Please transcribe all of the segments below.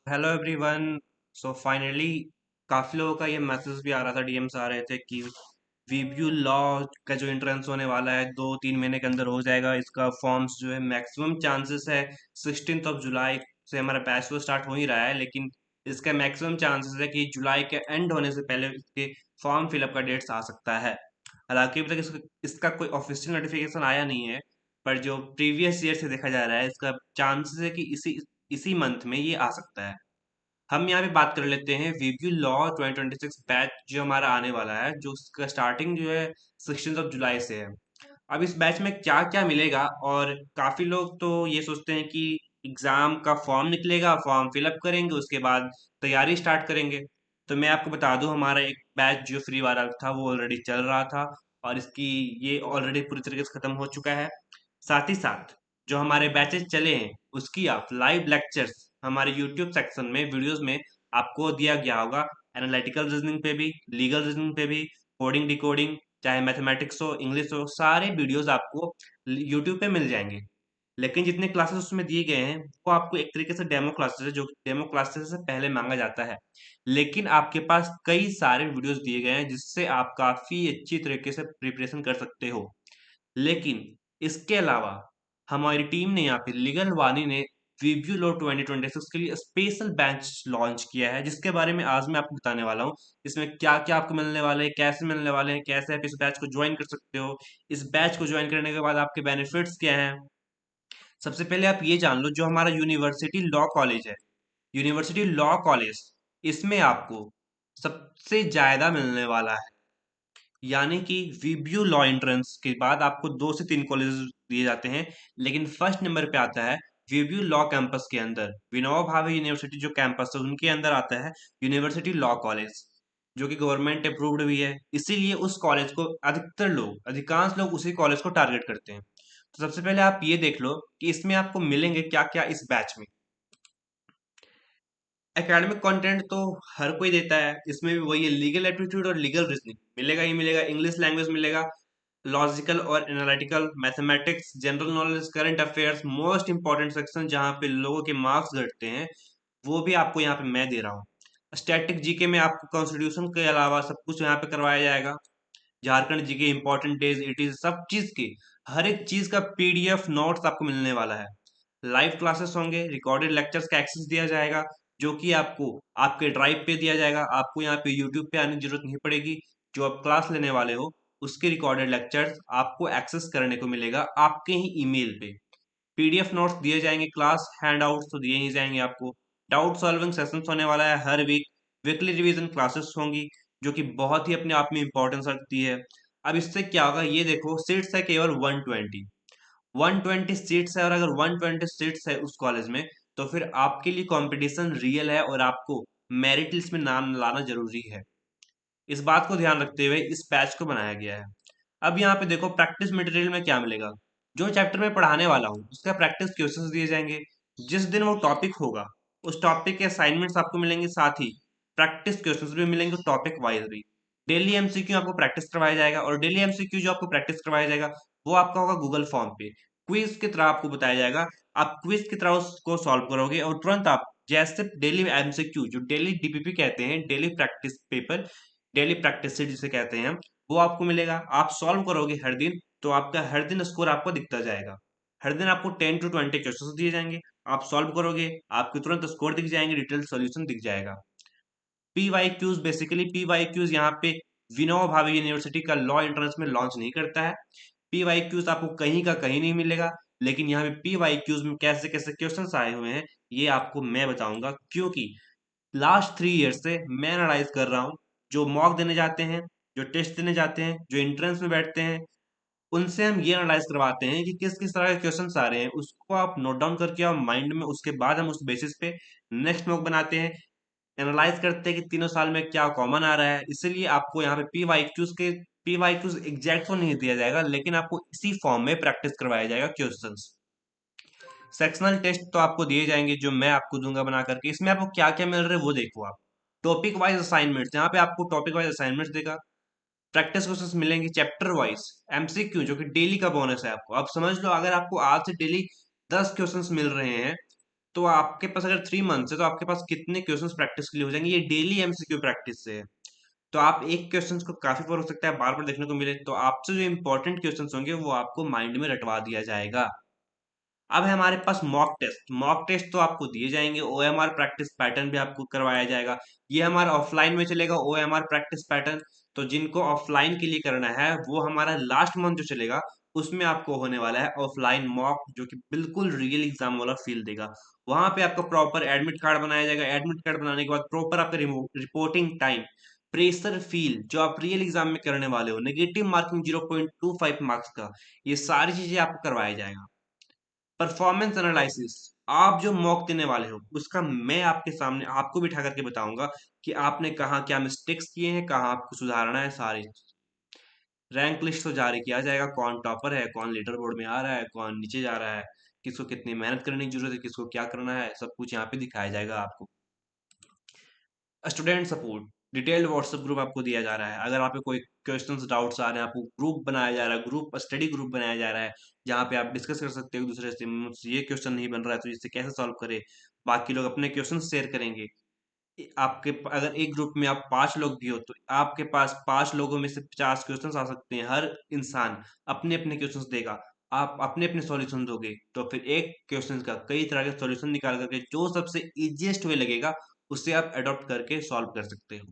Hello everyone. So finally काफी लोगों का ये मैसेज भी आ रहा था, डीएम्स आ रहे थे कि वीव्यू लॉ का जो एंट्रेंस होने वाला है 2-3 महीने के अंदर हो जाएगा। इसका फॉर्म्स जो है मैक्सिमम चांसेस है 16 जुलाई से हमारा बैच तो स्टार्ट हो ही रहा है, लेकिन इसका मैक्सिमम चांसेस है कि जुलाई के एंड होने से पहले इसके फॉर्म फिलअप का डेट्स आ सकता है। हालांकि अभी तक इसका कोई ऑफिशियल नोटिफिकेशन आया नहीं है, पर जो प्रीवियस ईयर से देखा जा रहा है इसका चांसेस है कि इसी इसी मंथ में ये आ सकता है। हम यहाँ पे बात कर लेते हैं वीव्यू लॉ 2026 बैच जो हमारा आने वाला है, जो उसका स्टार्टिंग जो है 16 जुलाई से है। अब इस बैच में क्या क्या मिलेगा, और काफी लोग तो ये सोचते हैं कि एग्जाम का फॉर्म निकलेगा, फॉर्म फिलअप करेंगे, उसके बाद तैयारी स्टार्ट करेंगे। तो मैं आपको बता दूं, हमारा एक बैच जो फ्री वाला था वो ऑलरेडी चल रहा था, और इसकी ये ऑलरेडी पूरी तरीके से खत्म हो चुका है। साथ ही साथ जो हमारे बैचेस चले हैं उसकी आप लाइव लेक्चर्स हमारे यूट्यूब सेक्शन में वीडियोस में आपको दिया गया होगा। एनालिटिकल रीजनिंग पे भी, लीगल रीजनिंग पे भी, कोडिंग डिकोडिंग, चाहे मैथमेटिक्स हो, इंग्लिश हो, सारे वीडियोस आपको यूट्यूब पे मिल जाएंगे। लेकिन जितने क्लासेस उसमें दिए गए हैं वो आपको एक तरीके से डेमो क्लासेस है, जो डेमो क्लासेस से पहले मांगा जाता है। लेकिन आपके पास कई सारे वीडियोस दिए गए हैं जिससे आप काफी अच्छी तरीके से प्रिपरेशन कर सकते हो। लेकिन इसके अलावा हमारी टीम ने यहाँ पे लीगल वानी ने रिव्यू लो 2026 के लिए स्पेशल बैच लॉन्च किया है, जिसके बारे में आज मैं आपको बताने वाला हूँ। इसमें क्या क्या आपको मिलने वाले हैं, कैसे मिलने वाले हैं, कैसे आप इस बैच को ज्वाइन कर सकते हो, इस बैच को ज्वाइन करने के बाद आपके बेनिफिट्स क्या हैं। सबसे पहले आप ये जान लो, जो हमारा यूनिवर्सिटी लॉ कॉलेज है, यूनिवर्सिटी लॉ कॉलेज, इसमें आपको सबसे ज्यादा मिलने वाला है। यानी कि वीब्यू लॉ एंट्रेंस के बाद आपको 2 से 3 कॉलेज दिए जाते हैं, लेकिन फर्स्ट नंबर पे आता है वीब्यू लॉ कैंपस के अंदर विनोबा भावे यूनिवर्सिटी जो कैंपस है उनके अंदर आता है यूनिवर्सिटी लॉ कॉलेज, जो कि गवर्नमेंट अप्रूव्ड भी है। इसीलिए उस कॉलेज को अधिकतर लोग, अधिकांश लोग उसी कॉलेज को टारगेट करते हैं। तो सबसे पहले आप ये देख लो कि इसमें आपको मिलेंगे क्या क्या इस बैच में। एकेडमिक कंटेंट तो हर कोई देता है, इसमें भी वही है, लीगल एप्टीट्यूड और लीगल रीजनिंग मिलेगा ही मिलेगा, इंग्लिश लैंग्वेज मिलेगा, लॉजिकल और analytical, mathematics, general knowledge, current affairs, most important section जहाँ पे लोगों के मार्क्स घटते हैं वो भी आपको यहाँ पे मैं दे रहा हूँ। स्टैटिक जीके में आपको कॉन्स्टिट्यूशन के अलावा सब कुछ यहाँ पे करवाया जाएगा। Jharkhand GK, important days, it is, सब चीज की, हर एक चीज का पीडीएफ नोट्स आपको मिलने वाला है। लाइव क्लासेस होंगे, रिकॉर्डेड लेक्चर्स का एक्सेस दिया जाएगा, जो कि आपको आपके ड्राइव पे दिया जाएगा। आपको यहाँ पे यूट्यूब पे आने की जरूरत नहीं पड़ेगी। जो आप क्लास लेने वाले हो उसके रिकॉर्डेड लेक्चर्स आपको एक्सेस करने को मिलेगा आपके ही ईमेल पे। पीडीएफ नोट्स दिए जाएंगे, क्लास हैंड आउट्स तो दिए ही जाएंगे आपको। डाउट सॉल्विंग सेशंस होने वाला है हर वीक। वीकली रिवीजन क्लासेस होंगी, जो कि बहुत ही अपने आप में इंपॉर्टेंस रखती है। अब इससे क्या होगा ये देखो, सीट्स है केवल 120, 120 सीट्स है, और अगर 120 सीट्स है उस कॉलेज में तो फिर आपके लिए कंपटीशन रियल है, और आपको मेरिट लिस्ट में नाम लाना जरूरी है। इस बात को ध्यान रखते हुए इस बैच को बनाया गया है। अब यहाँ पे देखो प्रैक्टिस मटेरियल में क्या मिलेगा। जो चैप्टर में पढ़ाने वाला हूँ उसका प्रैक्टिस क्वेश्चंस दिए जाएंगे। जिस दिन वो टॉपिक होगा उस टॉपिक के असाइनमेंट्स आपको मिलेंगे, साथ ही प्रैक्टिस क्वेश्चंस भी मिलेंगे टॉपिक वाइज भी। डेली एमसीक्यू आपको प्रैक्टिस करवाया जाएगा, और डेली एमसीक्यू जो आपको प्रैक्टिस करवाया जाएगा वो आपका होगा गूगल फॉर्म पे। क्विज की तरह आपको बताया जाएगा, आप क्विज की तरह उसको सॉल्व करोगे, और तुरंत आप जैसे डेली एमसीक्यू, जो डेली डीपीपी कहते हैं, daily practice paper, daily practice sheet जिसे कहते हैं हम, वो आपको मिलेगा। आप सॉल्व करोगे हर दिन तो आपका हर दिन स्कोर आपको दिखता जाएगा। हर दिन आपको 10 to 20 क्वेश्चंस दिए जाएंगे, आप सॉल्व करोगे, आपके तुरंत स्कोर दिख जाएंगे, डिटेल सॉल्यूशन दिख जाएगा। P Y Qs, basically P Y Qs यहाँ पे विनोबा भावे यूनिवर्सिटी का लॉ एंट्रेंस में लॉन्च नहीं करता है। पी वाई क्यूज आपको कहीं का कहीं नहीं मिलेगा, लेकिन यहाँ पे पी वाई क्यूज में कैसे कैसे क्वेश्चंस आए हुए हैं ये आपको मैं बताऊंगा, क्योंकि लास्ट 3 ईयर से मैं एनालाइज कर रहा हूँ। जो मॉक देने जाते हैं, जो टेस्ट देने जाते हैं, जो एंट्रेंस में बैठते हैं, उनसे हम ये एनालाइज करवाते हैं कि किस किस तरह के क्वेश्चंस आ रहे हैं, उसको आप नोट डाउन करके आओ माइंड में, उसके बाद हम उस बेसिस पे नेक्स्ट मॉक बनाते हैं। एनालाइज करते हैं कि तीनों साल में क्या कॉमन आ रहा है। इसीलिए आपको यहाँ पे पी वाई क्यूज एग्जैक्ट तो नहीं दिया जाएगा, लेकिन आपको इसी फॉर्म में प्रैक्टिस करवाया जाएगा क्वेश्चंस। सेक्शनल टेस्ट तो आपको दिए जाएंगे जो मैं आपको दूंगा बना करके। इसमें आपको क्या क्या मिल रहा है वो देखो आप। टॉपिक वाइज असाइनमेंट्स, यहाँ पे आपको टॉपिक वाइज असाइनमेंट्स देगा। प्रैक्टिस क्वेश्चंस मिलेंगे चैप्टर वाइज। एमसीक्यू जो कि डेली का बोनस है आपको। अब समझ लो, अगर आपको आज से डेली 10 क्वेश्चंस मिल रहे हैं तो आपके पास अगर 3 मंथ है तो आपके पास कितने क्वेश्चंस प्रैक्टिस के लिए हो जाएंगे? ये डेली एमसीक्यू प्रैक्टिस से है। तो आप एक क्वेश्चंस को काफी बार हो सकता है बार बार देखने को मिले, तो आपसे जो इंपॉर्टेंट क्वेश्चंस होंगे वो आपको माइंड में रटवा दिया जाएगा। अब है हमारे पास मॉक टेस्ट। मॉक टेस्ट तो आपको दिए जाएंगे, ओएमआर प्रैक्टिस पैटर्न भी आपको करवाया जाएगा। ये हमारा ऑफलाइन में चलेगा ओएमआर प्रैक्टिस पैटर्न। तो जिनको ऑफलाइन के लिए करना है वो हमारा लास्ट मंथ जो चलेगा उसमें आपको होने वाला है ऑफलाइन मॉक, जो कि बिल्कुल रियल एग्जाम वाला फील देगा। वहां पे आपका प्रॉपर एडमिट कार्ड बनाया जाएगा। एडमिट कार्ड बनाने के बाद प्रॉपर आपका रिपोर्टिंग टाइम, प्रेशर फील जो आप रियल एग्जाम में करने वाले हो, नेगेटिव मार्किंग 0.25 मार्क्स का, ये सारी चीजें आपको करवाया जाएगा। परफॉर्मेंस एनालिसिस, आप जो मॉक देने वाले हो उसका मैं आपके सामने आपको बिठा करके बताऊंगा कि आपने कहाँ क्या मिस्टेक्स किए हैं, कहाँ आपको सुधारना है सारी। रैंक लिस्ट तो जारी किया जाएगा, कौन टॉपर है, कौन लीडर बोर्ड में आ रहा है, कौन नीचे जा रहा है, किसको कितनी मेहनत करने की जरूरत है, किसको क्या करना है, सब कुछ यहाँ पे दिखाया जाएगा आपको। Student support, detailed WhatsApp group आपको दिया जा रहा है। अगर आपको कोई क्वेश्चंस डाउट्स आ रहे हैं, आपको ग्रुप बनाया जा रहा है, ग्रुप स्टडी ग्रुप बनाया जा रहा है जहाँ पे आप डिस्कस कर सकते हो एक दूसरे से, मुझसे ये क्वेश्चन नहीं बन रहा है तो इसे कैसे सॉल्व करें। बाकी लोग अपने क्वेश्चन शेयर करेंगे। अगर एक ग्रुप में आप 5 लोग भी हो तो आपके पास 5 लोगों में से 50 क्वेश्चन आ सकते हैं। हर इंसान अपने अपने क्वेश्चन देगा, आप अपने अपने सॉल्यूशन दोगे, तो फिर एक क्वेश्चन का कई तरह के सॉल्यूशन निकाल करके जो सबसे इजीएस्ट वे लगेगा उससे आप अडॉप्ट करके सॉल्व कर सकते हो।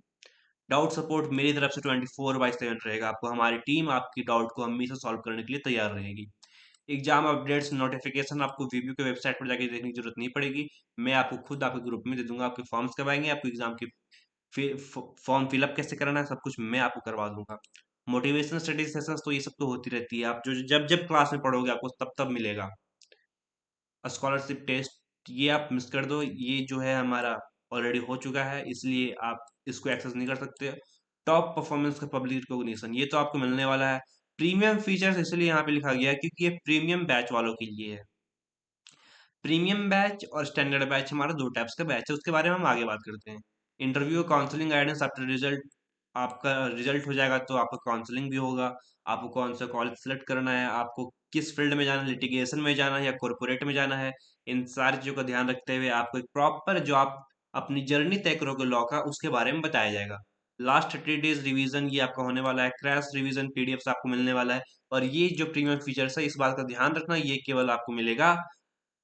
डाउट सपोर्ट मेरी तरफ से 24/7 रहेगा। आपको हमारी टीम आपकी डाउट को हमेशा सॉल्व करने के लिए तैयार रहेगी। एग्जाम अपडेट्स नोटिफिकेशन आपको वीपीयू के वेबसाइट पर जाके देखने की जरूरत नहीं पड़ेगी। मैं आपको खुद आपके ग्रुप में दे दूंगा। आपके फॉर्म्स कब आएंगे, आपको एग्जाम की फॉर्म फिलअप कैसे करना है, सब कुछ मैं आपको करवा दूंगा। मोटिवेशनल स्टडी सेशंस तो ये सब तो होती रहती है, आप जो जब जब क्लास में पढ़ोगे आपको तब तब मिलेगा। स्कॉलरशिप टेस्ट ये आप मिस कर दो, ये जो है हमारा ऑलरेडी हो चुका है, इसलिए आप इसको एक्सेस नहीं कर सकते। टॉप परफॉर्मेंस का पब्लिक रिकॉग्निशन ये तो आपको मिलने वाला है। प्रीमियम फीचर्स इसलिए यहाँ पे लिखा गया है क्योंकि ये प्रीमियम बैच वालों के लिए है। प्रीमियम बैच और स्टैंडर्ड बैच हमारा दो टाइप्स का बैच है, उसके बारे में हम आगे बात करते हैं। Interview counselling guidance after result, आपका रिजल्ट हो जाएगा तो आपका काउंसलिंग भी होगा। आपको कौन सा कॉलेज सेलेक्ट करना है, आपको किस फील्ड में जाना है, लिटिगेशन में जाना है या कॉरपोरेट में जाना है, इन सारी चीज़ों का ध्यान रखते हुए आपको एक प्रॉपर जो आप अपनी जर्नी तय करोगे लॉ का उसके बारे में बताया जाएगा। लास्ट 30 डेज रिवीजन ये आपका होने वाला है। क्रैश रिवीजन पीडीएफ आपको मिलने वाला है। और ये जो प्रीमियम फीचर्स है इस बात का ध्यान रखना, ये केवल आपको मिलेगा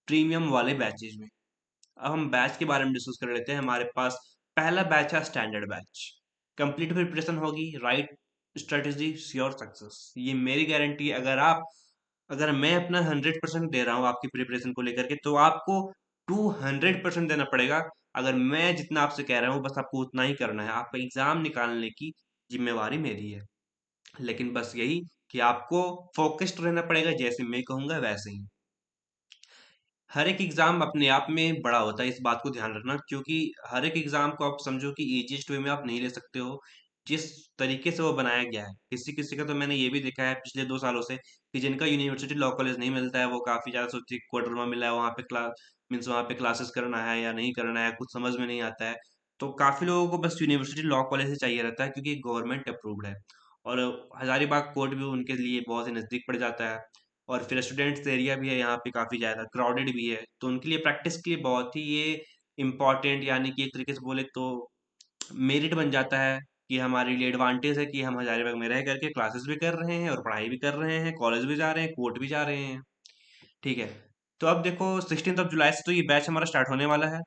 प्रीमियम वाले बैचेज में। अब हम बैच के बारे में डिस्कस कर लेते हैं। हमारे पास पहला बैच है स्टैंडर्ड बैच। कंप्लीट प्रिपरेशन होगी, राइट स्ट्रेटेजी, श्योर सक्सेस, ये मेरी गारंटी है। अगर मैं अपना 100% दे रहा हूँ आपकी प्रिपरेशन को लेकर के तो आपको 200% देना पड़ेगा। अगर मैं जितना आपसे कह रहा हूँ बस आपको उतना ही करना है। आपका एग्जाम निकालने की जिम्मेवारी मेरी है, लेकिन बस यही कि आपको फोकस्ड रहना पड़ेगा, जैसे मैं कहूंगा वैसे ही। हर एक एग्जाम अपने आप में बड़ा होता है, इस बात को ध्यान रखना, क्योंकि हर एक एग्जाम को आप समझो कि इजीएस्ट वे में आप नहीं ले सकते हो। जिस तरीके से वो बनाया गया है, किसी किसी का तो मैंने ये भी देखा है पिछले 2 सालों से कि जिनका यूनिवर्सिटी लॉ कॉलेज नहीं मिलता है वो काफी ज्यादा सोचते हैं कोडरमा मिला है वहाँ पे मीन्स वहाँ पे क्लासेस करना है या नहीं करना है, कुछ समझ में नहीं आता है। तो काफी लोगों को बस यूनिवर्सिटी लॉ कॉलेज ही चाहिए रहता है क्योंकि गवर्नमेंट अप्रूव्ड है, और हजारीबाग कोर्ट भी उनके लिए बहुत ही नजदीक पड़ जाता है। और फिर स्टूडेंट्स एरिया भी है यहाँ पे, काफ़ी ज़्यादा क्राउडेड भी है, तो उनके लिए प्रैक्टिस के लिए बहुत ही ये इम्पॉर्टेंट, यानी कि एक तरीके से बोले तो मेरिट बन जाता है कि हमारे लिए एडवांटेज है कि हम हजारीबाग में रह करके क्लासेस भी कर रहे हैं और पढ़ाई भी कर रहे हैं, कॉलेज भी जा रहे हैं, कोर्ट भी जा रहे हैं। ठीक है। तो अब देखो 16 जुलाई से तो ये बैच हमारा स्टार्ट होने वाला है।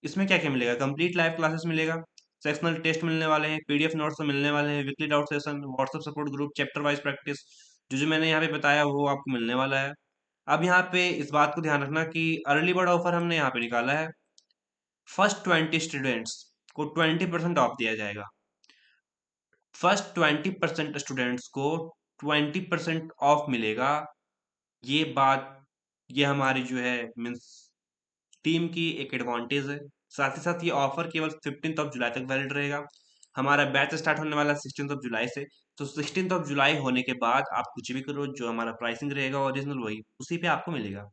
इसमें क्या क्या मिलेगा? कंप्लीट लाइव क्लासेस मिलेगा, सेक्शनल टेस्ट मिलने वाले हैं, पीडीएफ नोट्स तो मिलने वाले हैं, weekly doubt session, WhatsApp support group, chapter wise practice, जो जो मैंने यहाँ पे बताया वो आपको मिलने वाला है। अब यहाँ पे इस बात को ध्यान रखना कि अर्ली बर्ड ऑफर हमने यहाँ पे निकाला है। फर्स्ट 20 स्टूडेंट्स को 20% ऑफ दिया जाएगा। फर्स्ट 20% स्टूडेंट्स को 20% ऑफ मिलेगा। ये बात, ये हमारी जो है मीन्स टीम की एक एडवांटेज है। साथ ही साथ ये ऑफर केवल 15 जुलाई तक वैलिड रहेगा। हमारा बैच स्टार्ट होने वाला है 16 जुलाई से। तो 16 जुलाई होने के बाद आप कुछ भी करो, जो हमारा प्राइसिंग रहेगा ओरिजिनल वही उसी पे आपको मिलेगा।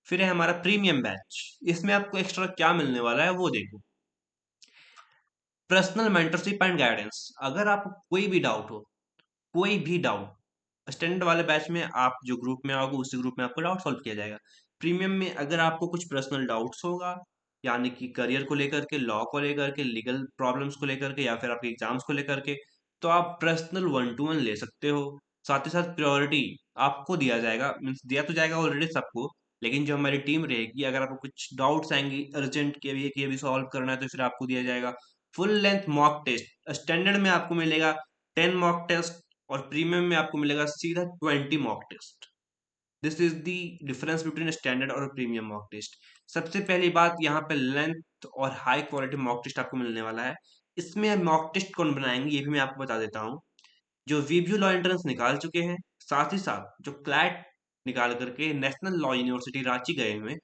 फिर है हमारा प्रीमियम बैच। इसमें आपको एक्स्ट्रा क्या मिलने वाला है वो देखो। पर्सनल मेंटरशिप एंड गाइडेंस, अगर आपको कोई भी डाउट हो, कोई भी डाउट, स्टैंडर्ड वाले बैच में आप जो ग्रुप में आओगे उसी ग्रुप में आपको डाउट सॉल्व किया जाएगा। प्रीमियम में अगर आपको कुछ पर्सनल डाउट्स होगा, यानी कि करियर को लेकर के, लॉ को लेकर के, लीगल प्रॉब्लम्स को लेकर के, या फिर आपके एग्जाम्स को लेकर के, तो आप पर्सनल 1-to-1 ले सकते हो। साथ ही साथ प्रायोरिटी आपको दिया जाएगा, मीन्स दिया तो जाएगा ऑलरेडी सबको, लेकिन जो हमारी टीम रहेगी, अगर आपको कुछ डाउट्स आएंगी अर्जेंट के भी कि अभी सॉल्व करना है, तो फिर आपको दिया जाएगा full length mock test. Standard में आपको मिलेगा 10 मॉक टेस्ट, और प्रीमियम में आपको मिलेगा सीधा 20 mock test. This is the difference between standard और प्रीमियम मॉक टेस्ट। सबसे पहली बात, यहाँ पे लेंथ और हाई क्वालिटी मॉक टेस्ट आपको मिलने वाला है। इसमें मॉक टेस्ट कौन बनाएंगे ये भी मैं आपको बता देता हूँ। जो वीव्यू लॉ एंट्रेंस निकाल चुके हैं, साथ ही साथ जो क्लैट निकाल करके नेशनल लॉ यूनिवर्सिटी रांची गए हुए,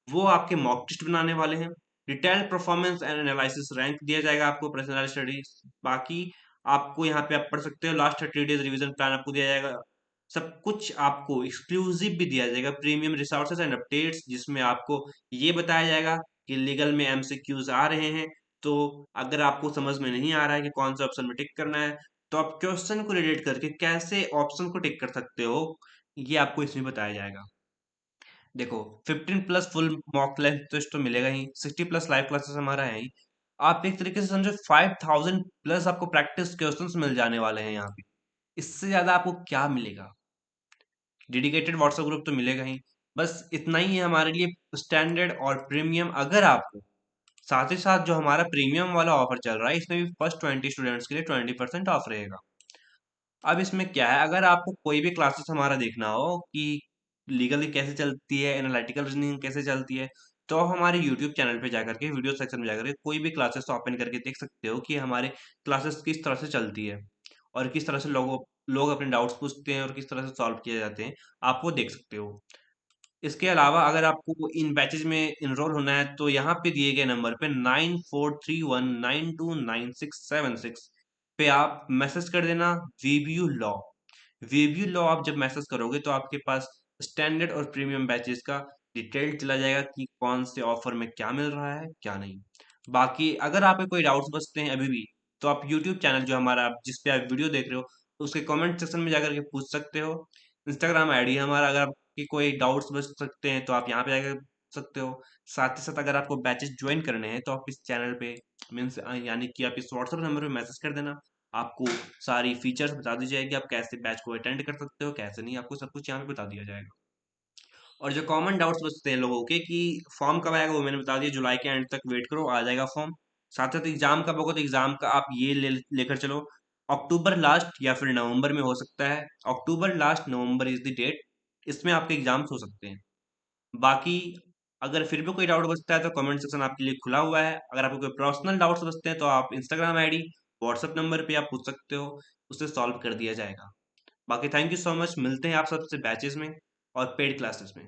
वो आपके मॉक टेस्ट बनाने वाले हैं। Detailed performance and analysis rank दिया जाएगा आपको, पर्सनल स्टडीज। बाकी आपको यहाँ पे आप पढ़ सकते हो, लास्ट 30 डेज रिवीजन प्लान आपको दिया जाएगा। सब कुछ आपको एक्सक्लूसिव भी दिया जाएगा, प्रीमियम रिसोर्सेज एंड अपडेट्स, जिसमें आपको ये बताया जाएगा कि लीगल में एमसीक्यूज आ रहे हैं, तो अगर आपको समझ में नहीं आ रहा है कि कौन सा ऑप्शन में टिक करना है, तो आप क्वेश्चन को रिलेट करके कैसे ऑप्शन को टिक कर सकते हो, ये आपको इसमें बताया जाएगा। देखो, 15+ फुल मॉक लेंथ टेस्ट तो मिलेगा ही, 60+ लाइव क्लासेस हमारा है ही। आप एक तरीके से समझो 5000+ आपको प्रैक्टिस क्वेश्चंस मिल जाने वाले हैं यहाँ पे। इससे ज्यादा आपको क्या मिलेगा? डेडिकेटेड व्हाट्सएप ग्रुप तो मिलेगा ही। बस इतना ही है हमारे लिए स्टैंडर्ड और प्रीमियम। अगर आपको साथ ही साथ जो हमारा प्रीमियम वाला ऑफर चल रहा है, इसमें भी फर्स्ट 20 स्टूडेंट्स के लिए 20% ऑफ रहेगा। अब इसमें क्या है, अगर आपको कोई भी क्लासेस हमारा देखना हो कि लीगली कैसे चलती है, एनालिटिकल रीजनिंग कैसे चलती है, तो आप हमारे यूट्यूब चैनल पे जाकर के वीडियो सेक्शन में जाकर के कोई भी क्लासेस ओपन करके देख सकते हो कि हमारे क्लासेस किस तरह से चलती है, और किस तरह से लोग अपने डाउट्स पूछते हैं और किस तरह से सॉल्व किए जाते हैं, आप वो देख सकते हो। इसके अलावा अगर आपको इन बैचेज में इनरोल होना है, तो यहाँ पे दिए गए नंबर पे 9431929676 पे आप मैसेज कर देना वीव्यू लॉ। वीव्यू लॉ आप जब मैसेज करोगे, तो आपके पास स्टैंडर्ड और प्रीमियम बैचेस का डिटेल चला जाएगा कि कौन से ऑफर में क्या मिल रहा है क्या नहीं। बाकी अगर आपके कोई डाउट्स बचते हैं अभी भी, तो आप यूट्यूब चैनल जो हमारा, आप जिस पे आप वीडियो देख रहे हो, उसके कमेंट सेक्शन में जाकर के पूछ सकते हो। इंस्टाग्राम आईडी है हमारा, अगर आपके कोई डाउट्स बच सकते हैं तो आप यहाँ पे जाकर पूछ सकते हो। साथ ही साथ अगर आपको बैचेस ज्वाइन करने हैं, तो आप इस चैनल पे मीन्स यानी कि आप इस व्हाट्सएप नंबर पे मैसेज कर देना। आपको सारी फीचर्स बता दी जाएगी, आप कैसे बैच को अटेंड कर सकते हो कैसे नहीं, आपको सब कुछ यहाँ पे बता दिया जाएगा। और जो कॉमन डाउट्स बचते हैं लोगों के कि फॉर्म कब आएगा, वो मैंने बता दिया, जुलाई के एंड तक वेट करो, आ जाएगा फॉर्म। साथ साथ एग्जाम कब होगा, तो एग्जाम का आप ये लेकर चलो, अक्टूबर लास्ट या फिर नवंबर में हो सकता है। October last, November is the date, इसमें आपके एग्जाम्स हो सकते हैं। बाकी अगर फिर भी कोई डाउट बचता है, तो कमेंट सेक्शन आपके लिए खुला हुआ है। अगर आपको कोई पर्सनल डाउट्स बचते हैं, तो आप इंस्टाग्राम आईडी, व्हाट्सएप नंबर पे आप पूछ सकते हो, उससे सॉल्व कर दिया जाएगा। बाकी थैंक यू सो मच, मिलते हैं आप सबसे बैचेस में और पेड क्लासेस में।